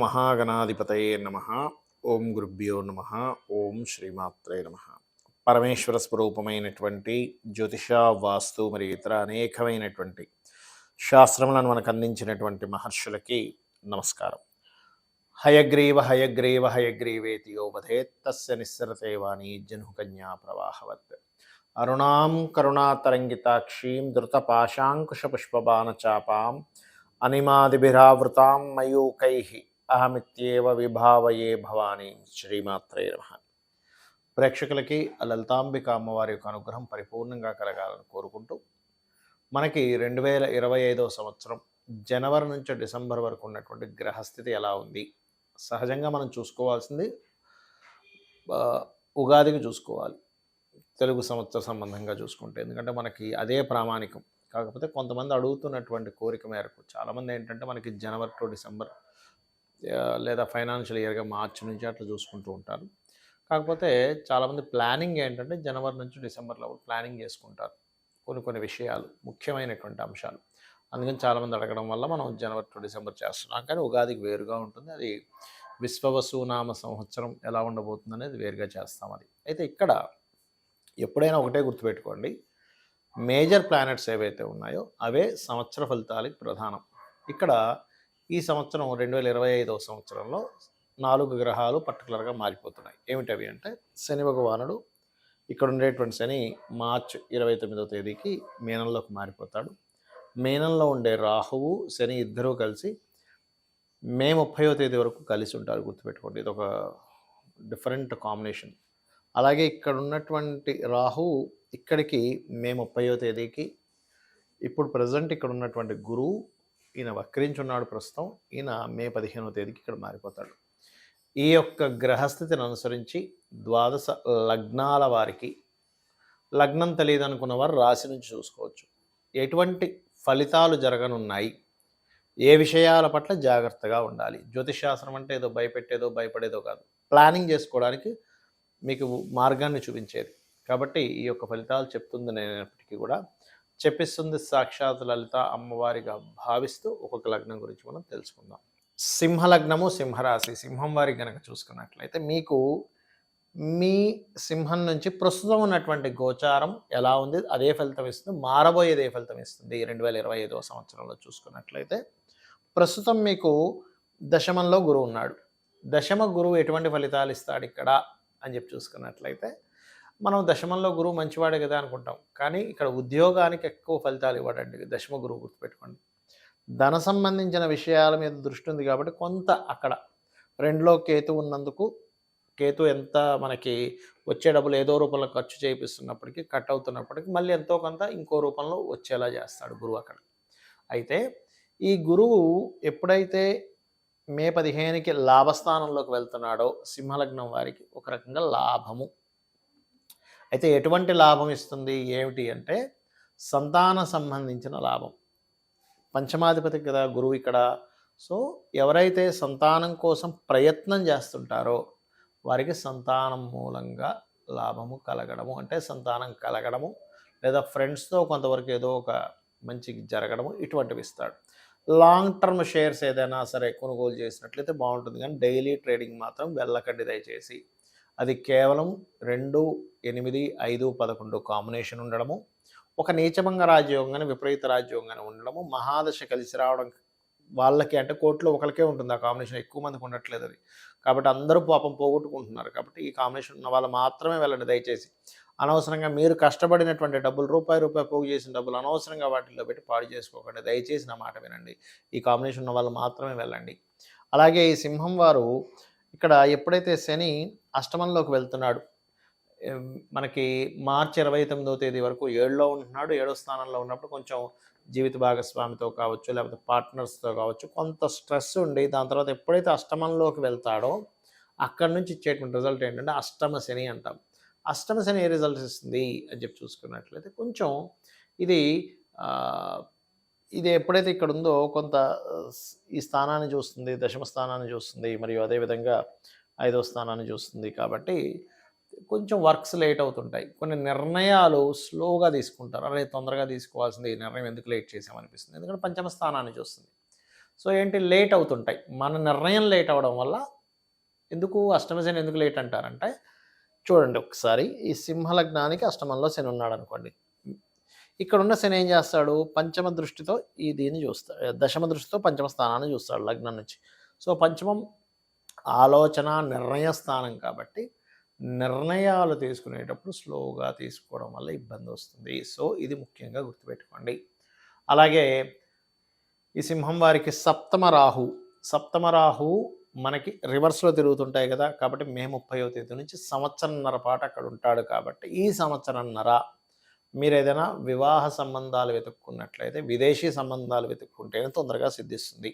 మహాగణాధిపతయే నమః. ఓం గురుభ్యో నమః. ఓం శ్రీమాత్రే నమః. పరమేశ్వర స్వరూపమైనటువంటి జ్యోతిష, వాస్తు మరియు ఇతర అనేకమైనటువంటి శాస్త్రములను మనకు అందించినటువంటి మహర్షులకి నమస్కారం. హయగ్రీవ హయగ్రీవ హయగ్రీవేతి యో వదేత్ తస్య నిస్సరతే వాణి జహ్నుకన్యా ప్రవాహవత్. అరుణాం కరుణాతరంగితాక్షీం ధృతపాశాంకుశపుష్పబాణచాపాం అనిమాదిభిరావృతాం మయూకైః అహమిత్యేవ విభావయే భవానీ. శ్రీమాత్రే నమః. ప్రేక్షకులకి లలితాంబిక అమ్మవారి యొక్క అనుగ్రహం పరిపూర్ణంగా కలగాలని కోరుకుంటూ, మనకి 2025 సంవత్సరం జనవరి నుంచి డిసెంబర్ వరకు ఉన్నటువంటి గ్రహస్థితి ఎలా ఉంది? సహజంగా మనం చూసుకోవాల్సింది ఉగాదికి చూసుకోవాలి, తెలుగు సంవత్సర సంబంధంగా చూసుకుంటే, ఎందుకంటే మనకి అదే ప్రామాణికం. కాకపోతే కొంతమంది అడుగుతున్నటువంటి కోరిక మేరకు చాలామంది ఏంటంటే మనకి జనవరి టు డిసెంబర్ లేదా ఫైనాన్షియల్ ఇయర్గా మార్చి నుంచి అట్లా చూసుకుంటూ ఉంటారు. కాకపోతే చాలామంది ప్లానింగ్ ఏంటంటే జనవరి నుంచి డిసెంబర్లో ప్లానింగ్ చేసుకుంటారు కొన్ని విషయాలు, ముఖ్యమైనటువంటి అంశాలు. అందుకని చాలామంది అడగడం వల్ల మనం జనవరి టు డిసెంబర్ చేస్తున్నాం. కానీ ఉగాదికి వేరుగా ఉంటుంది. అది విశ్వవసునామ సంవత్సరం ఎలా ఉండబోతుంది అనేది వేరుగా చేస్తాం. అది అయితే ఇక్కడ ఎప్పుడైనా ఒకటే గుర్తుపెట్టుకోండి, మేజర్ ప్లానెట్స్ ఏవైతే ఉన్నాయో అవే సంవత్సర ఫలితాలకు ప్రధానం. ఇక్కడ ఈ సంవత్సరం 2025 సంవత్సరంలో 4 గ్రహాలు పర్టికులర్గా మారిపోతున్నాయి. ఏమిటవి అంటే, శని భగవానుడు ఇక్కడ ఉండేటువంటి శని మార్చ్ 29వ తేదీకి మీనంలోకి మారిపోతాడు. మీనంలో ఉండే రాహువు శని ఇద్దరూ కలిసి మే 30వ తేదీ వరకు కలిసి ఉంటారు. గుర్తుపెట్టుకోండి, ఇది ఒక డిఫరెంట్ కాంబినేషన్. అలాగే ఇక్కడ ఉన్నటువంటి రాహువు ఇక్కడికి మే 30వ తేదీకి, ఇప్పుడు ప్రజెంట్ ఇక్కడ ఉన్నటువంటి గురువు ఈయన వక్రించున్నాడు ప్రస్తుతం, ఈయన మే 15వ తేదీకి ఇక్కడ మారిపోతాడు. ఈ యొక్క గ్రహస్థితిని అనుసరించి ద్వాదశ లగ్నాల వారికి, లగ్నం తెలియదు అనుకున్న వారు రాశి నుంచి చూసుకోవచ్చు ఎటువంటి ఫలితాలు జరగనున్నాయి, ఏ విషయాల పట్ల జాగ్రత్తగా ఉండాలి. జ్యోతిషశాస్త్రం అంటే ఏదో భయపెట్టేదో భయపడేదో కాదు, ప్లానింగ్ చేసుకోవడానికి మీకు మార్గాన్ని చూపించేది. కాబట్టి ఈ యొక్క ఫలితాలు చెప్తుంది నేనప్పటికీ కూడా చెప్పిస్తుంది సాక్షాత్ లలిత అమ్మవారిగా భావిస్తూ ఒక్కొక్క లగ్నం గురించి మనం తెలుసుకుందాం. సింహలగ్నము, సింహరాశి. సింహం వారికి కనుక చూసుకున్నట్లయితే మీకు మీ సింహం నుంచి ప్రస్తుతం ఉన్నటువంటి గోచారం ఎలా ఉంది, అదే ఫలితం ఇస్తుంది. మారబోయేది ఏ ఫలితం ఇస్తుంది 2025 సంవత్సరంలో చూసుకున్నట్లయితే, ప్రస్తుతం మీకు దశమంలో గురువు ఉన్నాడు. దశమ గురువు ఎటువంటి ఫలితాలు ఇస్తాడు ఇక్కడ అని చెప్పి చూసుకున్నట్లయితే, మనం దశమంలో గురువు మంచివాడే కదా అనుకుంటాం, కానీ ఇక్కడ ఉద్యోగానికి ఎక్కువ ఫలితాలు ఇవ్వడండి దశమ గురువు. గుర్తుపెట్టుకోండి, ధన సంబంధించిన విషయాల మీద దృష్టి ఉంది కాబట్టి కొంత అక్కడ 2లో కేతు ఉన్నందుకు, కేతు ఎంత మనకి వచ్చే డబ్బులు ఏదో రూపంలో ఖర్చు చేయిస్తున్నప్పటికీ, కట్ అవుతున్నప్పటికీ మళ్ళీ ఎంతో కొంత ఇంకో రూపంలో వచ్చేలా చేస్తాడు గురువు అక్కడ. అయితే ఈ గురువు ఎప్పుడైతే మే 15కి లాభస్థానంలోకి వెళ్తున్నాడో సింహలగ్నం వారికి ఒక రకంగా లాభము. అయితే ఎటువంటి లాభం ఇస్తుంది ఏమిటి అంటే, సంతాన సంబంధించిన లాభం. పంచమాధిపతి కదా గురువు ఇక్కడ. సో ఎవరైతే సంతానం కోసం ప్రయత్నం చేస్తుంటారో వారికి సంతానం మూలంగా లాభము కలగడము, అంటే సంతానం కలగడము, లేదా ఫ్రెండ్స్తో కొంతవరకు ఏదో ఒక మంచి జరగడము, ఇటువంటివి ఇస్తాడు. లాంగ్ టర్మ్ షేర్స్ ఏదైనా సరే కొనుగోలు చేసినట్లయితే బాగుంటుంది, కానీ డైలీ ట్రేడింగ్ మాత్రం వెళ్ళకండి దయచేసి. అది కేవలం 2, 8, 5, 11 కాంబినేషన్ ఉండడము, ఒక నీచభంగ రాజయోగం కానీ విపరీత రాజయోగం కానీ ఉండడము, మహాదశ కలిసి రావడం వాళ్ళకి, అంటే కోర్టులో ఒకరికే ఉంటుంది ఆ కాంబినేషన్, ఎక్కువ మందికి ఉండట్లేదు అది. కాబట్టి అందరూ పాపం పోగొట్టుకుంటున్నారు. కాబట్టి ఈ కాంబినేషన్ ఉన్న వాళ్ళు మాత్రమే వెళ్ళండి దయచేసి. అనవసరంగా మీరు కష్టపడినటువంటి డబ్బులు, రూపాయి పోగు చేసిన డబ్బులు అనవసరంగా వాటిల్లో పెట్టి పాడు చేసుకోకండి దయచేసి, నా మాట వినండి. ఈ కాంబినేషన్ ఉన్న వాళ్ళు మాత్రమే వెళ్ళండి. అలాగే ఈ సింహం వారు ఇక్కడ ఎప్పుడైతే శని అష్టమంలోకి వెళ్తున్నాడు, మనకి మార్చి 29వ తేదీ వరకు 7లో ఉంటున్నాడు. 7వ స్థానంలో ఉన్నప్పుడు కొంచెం జీవిత భాగస్వామితో కావచ్చు, లేకపోతే పార్ట్నర్స్తో కావచ్చు, కొంత స్ట్రెస్ ఉండి, దాని తర్వాత ఎప్పుడైతే అష్టమంలోకి వెళ్తాడో అక్కడి నుంచి ఇచ్చేటువంటి రిజల్ట్ ఏంటంటే అష్టమ శని అంటాం. అష్టమ శని ఏ రిజల్ట్స్ ఇస్తుంది అని చెప్పి చూసుకున్నట్లయితే, కొంచెం ఇది ఎప్పుడైతే ఇక్కడ ఉందో కొంత ఈ స్థానాన్ని చూస్తుంది, దశమ స్థానాన్ని చూస్తుంది, మరియు అదేవిధంగా 5వ స్థానాన్ని చూస్తుంది. కాబట్టి కొంచెం వర్క్స్ లేట్ అవుతుంటాయి, కొన్ని నిర్ణయాలు స్లోగా తీసుకుంటారు. అరే తొందరగా తీసుకోవాల్సింది ఈ నిర్ణయం ఎందుకు లేట్ చేసామనిపిస్తుంది, ఎందుకంటే పంచమ స్థానాన్ని చూస్తుంది. సో ఏంటి లేట్ అవుతుంటాయి. మన నిర్ణయం లేట్ అవ్వడం వల్ల ఎందుకు అష్టమ శని ఎందుకు లేట్ అంటారంటే, చూడండి ఒకసారి ఈ సింహ లగ్నానికి అష్టమంలో శని ఉన్నాడనుకోండి. ఇక్కడున్న శని ఏం చేస్తాడు? పంచమ దృష్టితో ఈ దీన్ని చూస్తాడు. దశమ దృష్టితో పంచమ స్థానాన్ని చూస్తాడు లగ్నం నుంచి. సో పంచమం ఆలోచన, నిర్ణయ స్థానం కాబట్టి నిర్ణయాలు తీసుకునేటప్పుడు స్లోగా తీసుకోవడం వల్ల ఇబ్బంది వస్తుంది. సో ఇది ముఖ్యంగా గుర్తుపెట్టుకోండి. అలాగే ఈ సింహం వారికి సప్తమ రాహు మనకి రివర్స్లో తిరుగుతుంటాయి కదా, కాబట్టి మే 30వ తేదీ నుంచి సంవత్సరంన్నర పాటు అక్కడ ఉంటాడు. కాబట్టి ఈ సంవత్సరంన్నర మీరు ఏదైనా వివాహ సంబంధాలు వెతుక్కున్నట్లయితే విదేశీ సంబంధాలు వెతుక్కుంటేనే తొందరగా సిద్ధిస్తుంది,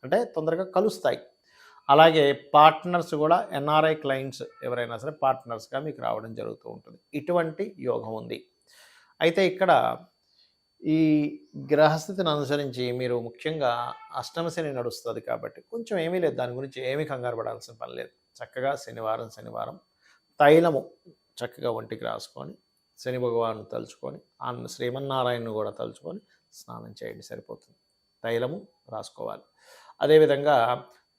అంటే తొందరగా కలుస్తాయి. అలాగే పార్ట్నర్స్ కూడా ఎన్ఆర్ఐ క్లయింట్స్ ఎవరైనా సరే పార్ట్నర్స్గా మీకు రావడం జరుగుతూ ఉంటుంది. ఇటువంటి యోగం ఉంది. అయితే ఇక్కడ ఈ గ్రహస్థితిని అనుసరించి మీరు ముఖ్యంగా అష్టమ శని నడుస్తుంది కాబట్టి కొంచెం ఏమీ లేదు, దాని గురించి ఏమీ కంగారు పడాల్సిన పని లేదు. చక్కగా శనివారం తైలము చక్కగా ఒంటికి రాసుకొని శని భగవాను తలుచుకొని శ్రీమన్నారాయణను కూడా తలుచుకొని స్నానం చేయండి, సరిపోతుంది. తైలము రాసుకోవాలి. అదేవిధంగా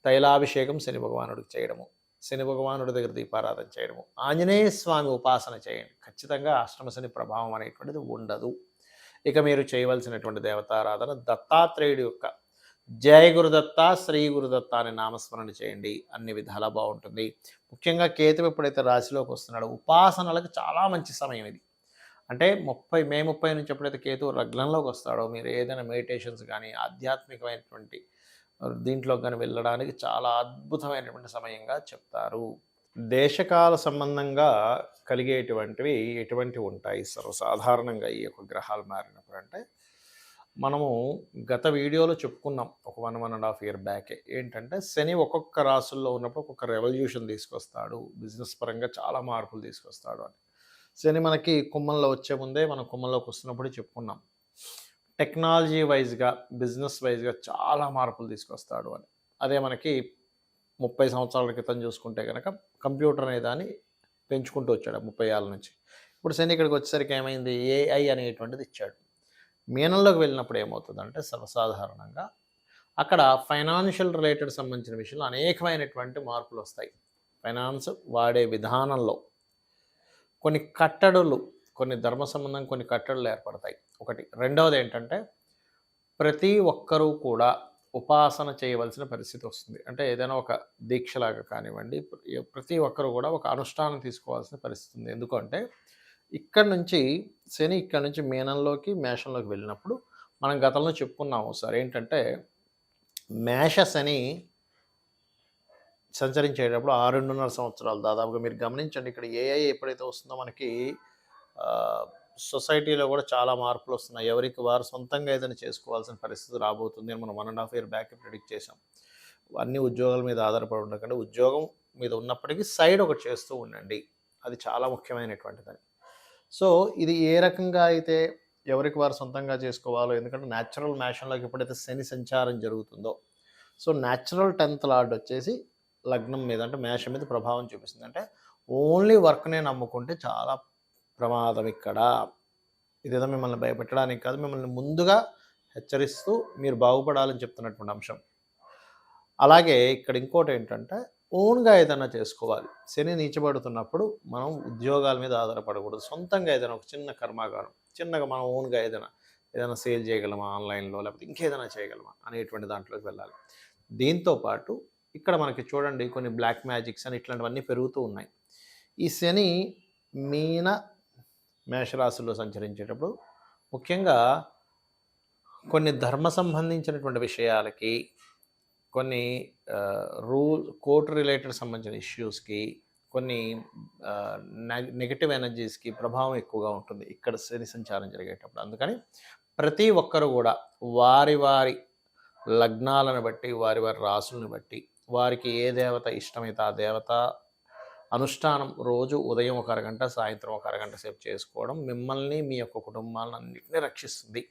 తైలాభిషేకం శని భగవానుడికి చేయడము, శని భగవానుడి దగ్గర దీపారాధన చేయడము, ఆంజనేయ స్వామి ఉపాసన చేయండి. ఖచ్చితంగా అష్టమ శని ప్రభావం అనేటువంటిది ఉండదు. ఇక మీరు చేయవలసినటువంటి దేవతారాధన దత్తాత్రేయుడి యొక్క జయ గురుదత్త, శ్రీ గురుదత్త అనే నామస్మరణ చేయండి, అన్ని విధాలా బాగుంటుంది. ముఖ్యంగా కేతు ఎప్పుడైతే రాశిలోకి వస్తున్నాడో ఉపాసనలకు చాలా మంచి సమయం ఇది. అంటే మే 30 నుంచి ఎప్పుడైతే కేతు లగ్నంలోకి వస్తాడో మీరు ఏదైనా మెడిటేషన్స్ కానీ ఆధ్యాత్మికమైనటువంటి దీంట్లో కానీ వెళ్ళడానికి చాలా అద్భుతమైనటువంటి సమయంగా చెప్తారు. దేశకాల సంబంధంగా కలిగేటువంటివి ఎటువంటివి ఉంటాయి సర్వసాధారణంగా ఈ యొక్క గ్రహాలు మారినప్పుడు అంటే, మనము గత వీడియోలో చెప్పుకున్నాం ఒక 1.5 ఇయర్ బ్యాకే. ఏంటంటే శని ఒక్కొక్క రాసుల్లో ఉన్నప్పుడు ఒక్కొక్క రెవల్యూషన్ తీసుకొస్తాడు, బిజినెస్ పరంగా చాలా మార్పులు తీసుకొస్తాడు అని. శని మనకి కుంభంలో వచ్చే ముందే మనం కుంభంలోకి వస్తున్నప్పుడు చెప్పుకున్నాం, టెక్నాలజీ వైజ్గా బిజినెస్ వైజ్గా చాలా మార్పులు తీసుకొస్తాడు అని. అదే మనకి 30 సంవత్సరాల క్రితం చూసుకుంటే కనుక కంప్యూటర్ అనే దాన్ని పెంచుకుంటూ వచ్చాడు 30 ఏళ్ళ నుంచి. ఇప్పుడు శని ఇక్కడికి వచ్చేసరికి ఏమైంది, ఏఐ అనేటువంటిది ఇచ్చాడు. మీనంలోకి వెళ్ళినప్పుడు ఏమవుతుందంటే సర్వసాధారణంగా అక్కడ ఫైనాన్షియల్ రిలేటెడ్ సంబంధించిన విషయంలో అనేకమైనటువంటి మార్పులు వస్తాయి. ఫైనాన్స్ వాడే విధానంలో కొన్ని కట్టడులు, కొన్ని ధర్మ సంబంధం కొన్ని కట్టడులు ఏర్పడతాయి ఒకటి. రెండవది ఏంటంటే ప్రతి ఒక్కరూ కూడా ఉపాసన చేయవలసిన పరిస్థితి వస్తుంది. అంటే ఏదైనా ఒక దీక్షలాగా కానివ్వండి, ప్రతి ఒక్కరు కూడా ఒక అనుష్ఠానం తీసుకోవాల్సిన పరిస్థితి ఉంది. ఎందుకంటే ఇక్కడ నుంచి శని ఇక్కడ నుంచి మీనంలోకి మేషంలోకి వెళ్ళినప్పుడు మనం గతంలో చెప్పుకున్నాము సార్, ఏంటంటే మేష శని సంచరించేటప్పుడు 6.5 సంవత్సరాలు దాదాపుగా మీరు గమనించండి. ఇక్కడ ఏఐ ఎప్పుడైతే వస్తుందో మనకి సొసైటీలో కూడా చాలా మార్పులు వస్తున్నాయి. ఎవరికి వారు సొంతంగా ఏదైనా చేసుకోవాల్సిన పరిస్థితి రాబోతుంది అని మనం 1.5 ఇయర్ బ్యాక్ ప్రిడిక్ట్ చేసాం. అన్ని ఉద్యోగాల మీద ఆధారపడి ఉండకండి, ఉద్యోగం మీద ఉన్నప్పటికీ సైడ్ ఒకటి చేస్తూ ఉండండి, అది చాలా ముఖ్యమైనటువంటిదని. సో ఇది ఏ రకంగా అయితే ఎవరికి వారు సొంతంగా చేసుకోవాలో, ఎందుకంటే న్యాచురల్ మేషంలోకి ఎప్పుడైతే శని సంచారం జరుగుతుందో, సో న్యాచురల్ 10th లార్డ్ వచ్చేసి లగ్నం మీద అంటే మేషం మీద ప్రభావం చూపిస్తుంది. అంటే ఓన్లీ వర్క్నే నమ్ముకుంటే చాలా ప్రమాదం ఇక్కడ. ఇదేదో మిమ్మల్ని భయపెట్టడానికి కాదు, మిమ్మల్ని ముందుగా హెచ్చరిస్తూ మీరు బాగుపడాలని చెప్తున్నటువంటి అంశం. అలాగే ఇక్కడ ఇంకోటి ఏంటంటే ఓన్గా ఏదైనా చేసుకోవాలి. శని నీచబడుతున్నప్పుడు మనం ఉద్యోగాల మీద ఆధారపడకూడదు. సొంతంగా ఏదైనా ఒక చిన్న కర్మాగారం, చిన్నగా మనం ఓన్గా ఏదైనా సేల్ చేయగలమా ఆన్లైన్లో, లేకపోతే ఇంకేదైనా చేయగలమా అనేటువంటి దాంట్లోకి వెళ్ళాలి. దీంతోపాటు ఇక్కడ మనకి చూడండి కొన్ని బ్లాక్ మ్యాజిక్స్ అని ఇట్లాంటివన్నీ పెరుగుతూ ఉన్నాయి. ఈ శని మేషరాశుల్లో సంచరించేటప్పుడు ముఖ్యంగా కొన్ని ధర్మ సంబంధించినటువంటి విషయాలకి, కొన్ని కోర్టు రిలేటెడ్ సంబంధించిన ఇష్యూస్కి, కొన్ని నెగటివ్ ఎనర్జీస్కి ప్రభావం ఎక్కువగా ఉంటుంది ఇక్కడ శని సంచారం జరిగేటప్పుడు. అందుకని ప్రతి ఒక్కరు కూడా వారి వారి లగ్నాలను బట్టి, వారి వారి రాసులను బట్టి, వారికి ఏ దేవత ఇష్టమైతే ఆ దేవత అనుష్ఠానం రోజు ఉదయం ఒక అరగంట, సాయంత్రం ఒక అరగంట సేపు చేసుకోవడం మిమ్మల్ని, మీ యొక్క కుటుంబాలను అన్నింటినీ రక్షిస్తుంది.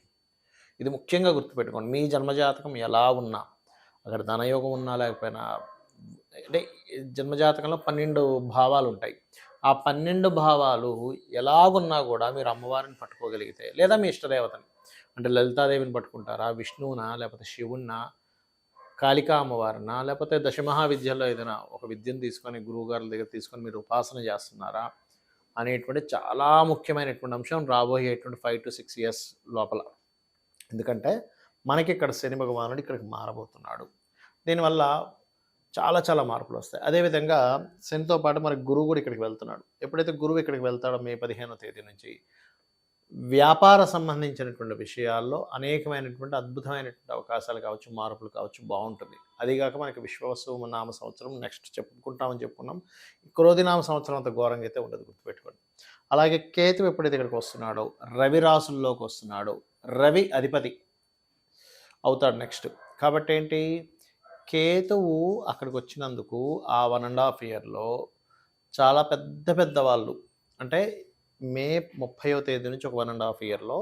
ఇది ముఖ్యంగా గుర్తుపెట్టుకోండి. మీ జన్మజాతకం ఎలా ఉన్నా, అక్కడ ధనయోగం ఉన్నా లేకపోయినా, అంటే జన్మజాతకంలో 12 భావాలు ఉంటాయి. ఆ 12 భావాలు ఎలాగున్నా కూడా మీరు అమ్మవారిని పట్టుకోగలిగితే, లేదా మీ ఇష్టదేవతని అంటే లలితాదేవిని పట్టుకుంటారా, విష్ణువునా, లేకపోతే శివున్నా, కాళికా అమ్మవారినా? లేపోతే దశమహావిద్యల్లో ఏదైనా ఒక విద్యను తీసుకొని గురువుగారుల దగ్గర తీసుకొని మీరు ఉపాసన చేస్తున్నారా? అనేటువంటి చాలా ముఖ్యమైనటువంటి అంశం రాబోయేటువంటి 5-6 ఇయర్స్ లోపల. ఎందుకంటే మనకిక్కడ శని భగవానుడు ఇక్కడికి మారబోతున్నాడు. దీనివల్ల చాలా చాలా మార్పులొస్తాయి. అదేవిధంగా శనితో పాటు మనకి గురువు కూడా ఇక్కడికి వెళ్తున్నాడు. ఎప్పుడైతే గురువు ఇక్కడికి వెళ్తాడో మే 15వ తేదీ నుంచి వ్యాపార సంబంధించినటువంటి విషయాల్లో అనేకమైనటువంటి అద్భుతమైనటువంటి అవకాశాలు కావచ్చు, మార్పులు కావచ్చు బావుంటుంది. అదీగాక మనకి విశ్వావసు నామ సంవత్సరం నెక్స్ట్ చెప్పుకుంటామని చెప్పుకున్నాం. క్రోధినామ సంవత్సరం అంత ఘోరంగా అయితే ఉండదు, గుర్తుపెట్టుకోండి. అలాగే కేతువు ఎప్పుడైతే ఇక్కడికి వస్తున్నాడో, రవి రాసుల్లోకి వస్తున్నాడో, రవి అధిపతి అవుతాడు నెక్స్ట్. కాబట్టి ఏంటి, కేతువు అక్కడికి వచ్చినందుకు ఆ 1.5 ఇయర్‌లో చాలా పెద్ద పెద్ద వాళ్ళు, అంటే మే 30వ తేదీ నుంచి ఒక 1.5 ఇయర్‌లో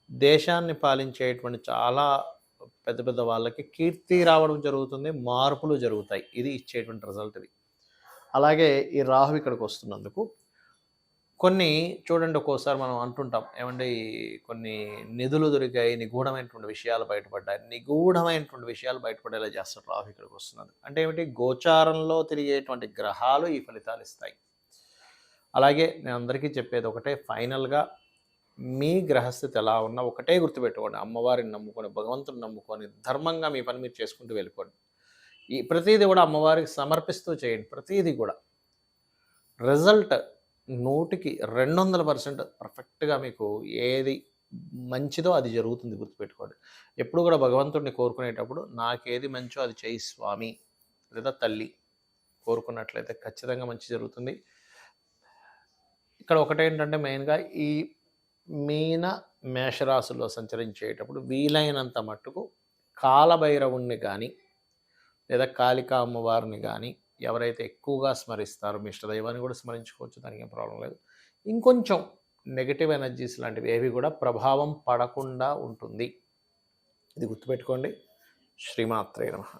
దేశాన్ని పాలించేటువంటి చాలా పెద్ద పెద్ద వాళ్ళకి కీర్తి రావడం జరుగుతుంది. మార్పులు జరుగుతాయి. ఇది ఇచ్చేటువంటి రిజల్ట్ ఇది. అలాగే ఈ రాహు ఇక్కడికి వస్తున్నందుకు కొన్ని చూడండి, ఒక్కోసారి మనం అంటుంటాం ఏమండి, కొన్ని నిధులు దొరికాయి, నిగూఢమైనటువంటి విషయాలు బయటపడ్డాయి. నిగూఢమైనటువంటి విషయాలు బయటపడేలా చేస్తాడు రాహు ఇక్కడికి వస్తున్నది. అంటే ఏమిటి, గోచారంలో తిరిగేటువంటి గ్రహాలు ఈ ఫలితాలు ఇస్తాయి. అలాగే నేను అందరికీ చెప్పేది ఒకటే, ఫైనల్‌గా మీ గ్రహస్థితి ఎలా ఉన్నా ఒకటే గుర్తుపెట్టుకోండి, అమ్మవారిని నమ్ముకొని, భగవంతుని నమ్ముకొని, ధర్మంగా మీ పని మీరు చేసుకుంటూ వెళ్ళిపోండి. ఈ ప్రతీది కూడా అమ్మవారికి సమర్పిస్తూ చేయండి. ప్రతీది కూడా రిజల్ట్ 100కి 200% పర్ఫెక్ట్‌గా మీకు ఏది మంచిదో అది జరుగుతుంది, గుర్తుపెట్టుకోండి. ఎప్పుడు కూడా భగవంతుడిని కోరుకునేటప్పుడు నాకేది మంచో అది చెయ్యి స్వామి లేదా తల్లి కోరుకున్నట్లయితే ఖచ్చితంగా మంచి జరుగుతుంది. ఇక్కడ ఒకటేంటంటే మెయిన్‌గా ఈ మీన, మేషరాశుల్లో సంచరించేటప్పుడు వీలైనంత మట్టుకు కాలభైరవుణ్ణి గానీ, లేదా కాళికా అమ్మవారిని గానీ ఎవరైతే ఎక్కువగా స్మరిస్తారో, మీ ఇష్టదైవాన్ని కూడా స్మరించుకోవచ్చు, దానికేం ప్రాబ్లం లేదు. ఇంకొంచెం నెగెటివ్ ఎనర్జీస్ లాంటివి ఏవి కూడా ప్రభావం పడకుండా ఉంటుంది. ఇది గుర్తుపెట్టుకోండి. శ్రీమాత్రే నమః.